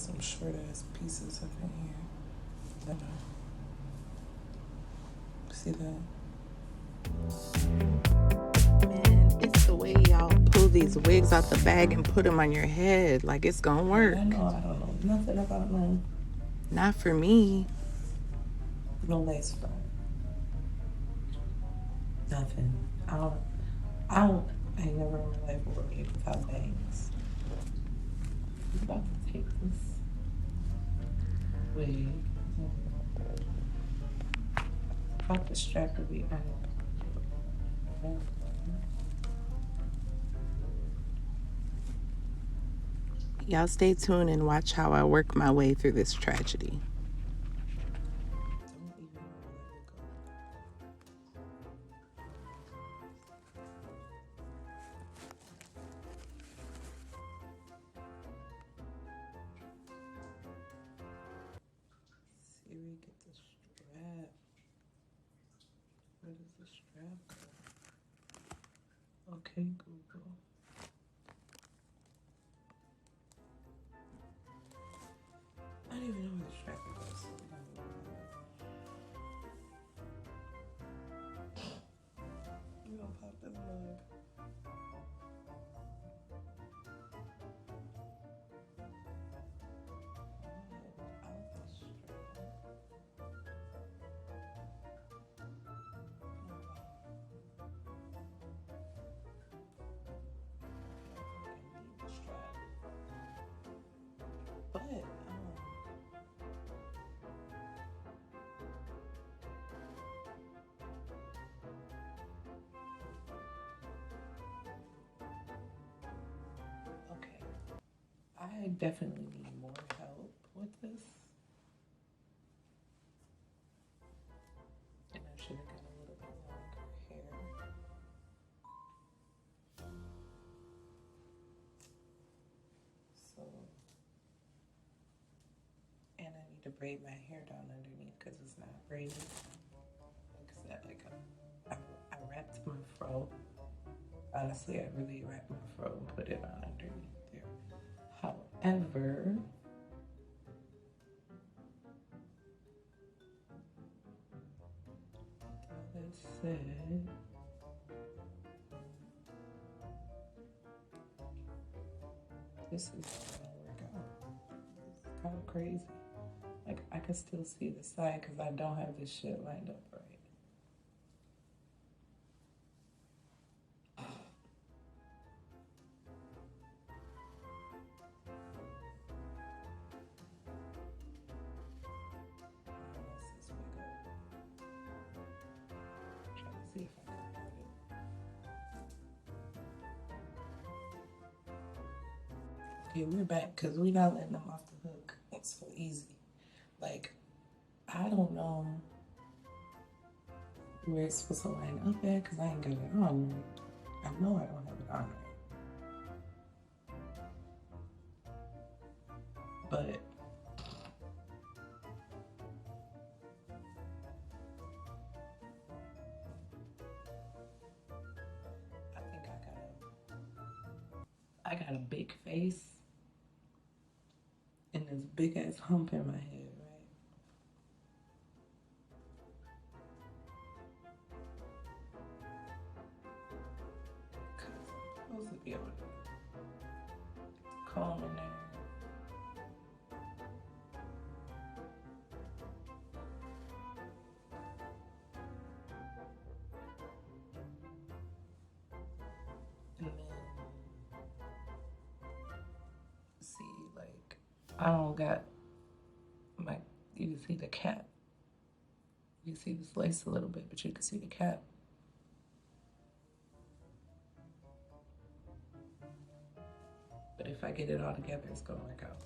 some short ass pieces up in here. See that? Man, it's the way y'all pull these wigs out the bag and put them on your head. Like, it's gonna work. I know, I don't know nothing about none. Not for me. No lace front. Nothing. I ain't never in my life wore a wig without bangs. I'm about to take this wig. About to strap the wig on. Y'all stay tuned and watch how I work my way through this tragedy. Siri, get the strap. Where does the strap go? Okay, Google. I don't even know where the strap goes. We're gonna pop this mug. But okay, I definitely need more help with this. And I should have got a little bit longer hair. So, and I need to braid my hair down underneath because it's not braided. Like I said, like I wrapped my fro. Honestly, I really wrapped my fro and put it on underneath there. However, that said, this is not gonna work out. It's kind of crazy. Like, I can still see the side because I don't have this shit lined up right. See if I can put it. Okay, we're back because we're not letting them off the hook. It's so easy. Like, I don't know where it's supposed to line up at because I ain't got it on right. I know I don't have it on right. But I think I got a big face and this big ass hump in my head, right? Because I'm supposed to be able to comb in there. And then, see, like, I don't got my, you can see the cap. You can see this lace a little bit, but you can see the cap. But if I get it all together, it's gonna work out.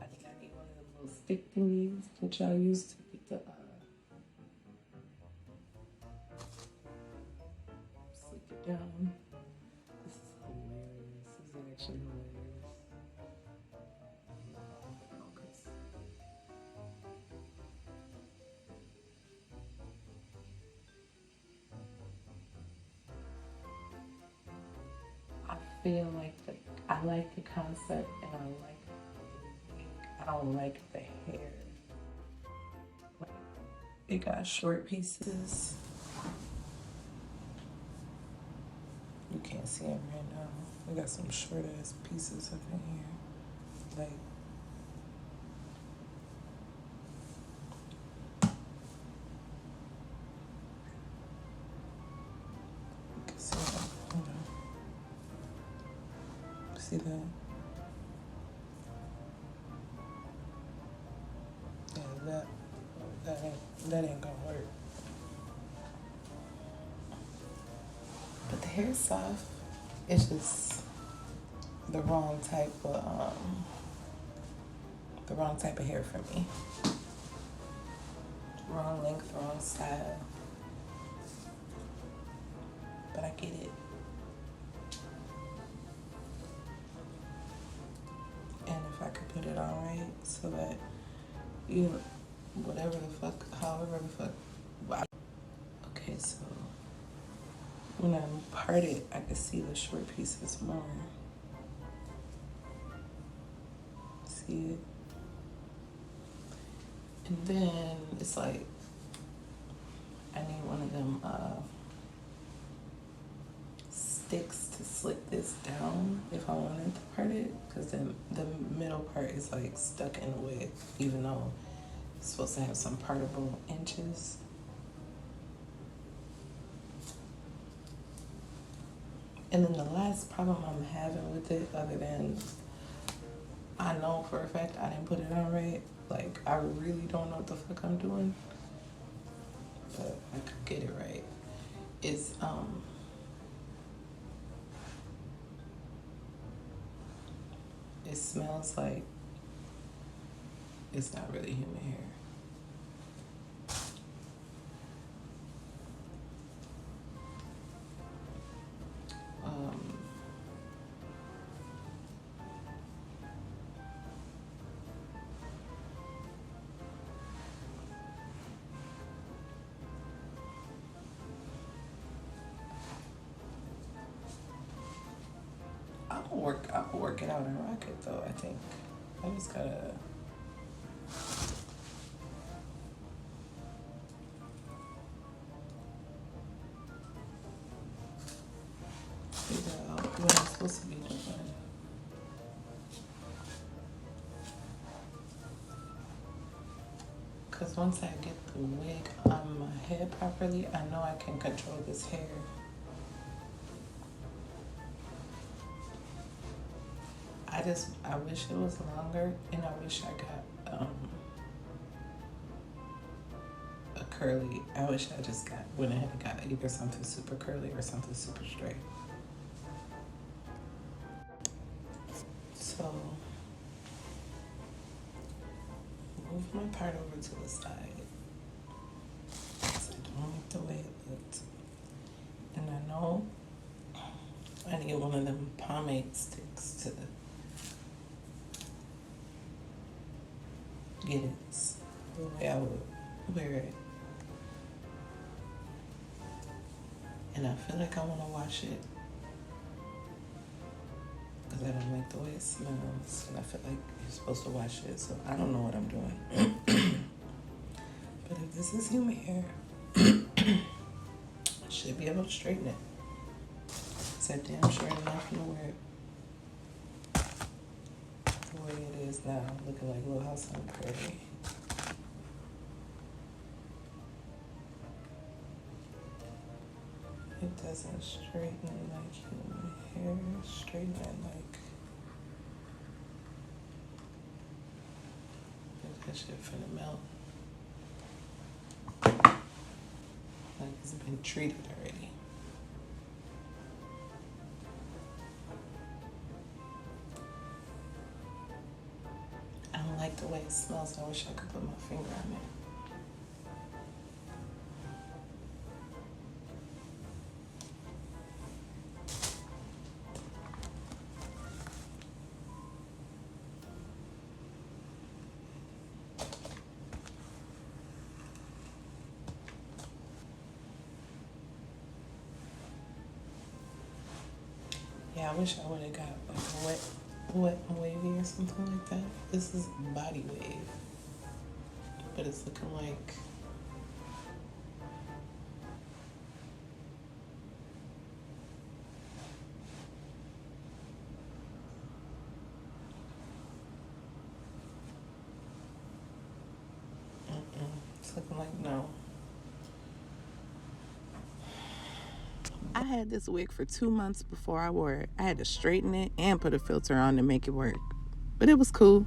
I think I need one of them little stick thingies that y'all use to get the sleek it down. This is hilarious. This is actually hilarious. I feel like I like the concept, and I don't like the hair. Like, it got short pieces. You can't see them right now. We got some short ass pieces up in here. Like, you can see that. Hold on. See that? Yeah, that ain't gonna work. But the hair's soft. It's just the wrong type of hair for me. Wrong length, wrong style. But I get it. And if I could put it on right so that whatever the fuck, however the fuck. Okay, so when I part it, I can see the short pieces more. See it? And then it's like, I need one of them sticks to slick this down if I wanted to part it, because then the middle part is like stuck in the wig, even though it's supposed to have some partable inches. And then the last problem I'm having with it, other than I know for a fact I didn't put it on right, like I really don't know what the fuck I'm doing, but I could get it right, is it smells like it's not really human hair. I'll work it out and rock it though, I think. I just gotta figure out what I'm supposed to be doing. Because once I get the wig on my head properly, I know I can control this hair. I wish it was longer, and I wish I got a curly. I wish I just went ahead and got either something super curly or something super straight. So move my part over to the side, because I don't like the way it looked. And I know I need one of them pomade sticks to get it the way I would wear it. And I feel like I want to wash it, because I don't like the way it smells, and I feel like you're supposed to wash it, so I don't know what I'm doing. But if this is human hair, I should be able to straighten it. It's damn sure enough to wear it the way it is now, looking like Little House on the Prairie. It doesn't straighten like human hair, straighten it like that shit finna melt. Like it's been treated already. I don't like the way it smells. I wish I could put my finger on it. Yeah, I I wish I would have got like a wet and wavy or something like that. This is body wave, but it's looking like it's looking like no. I had this wig for 2 months before I wore it. I had to straighten it and put a filter on to make it work. But it was cool.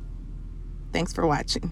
Thanks for watching.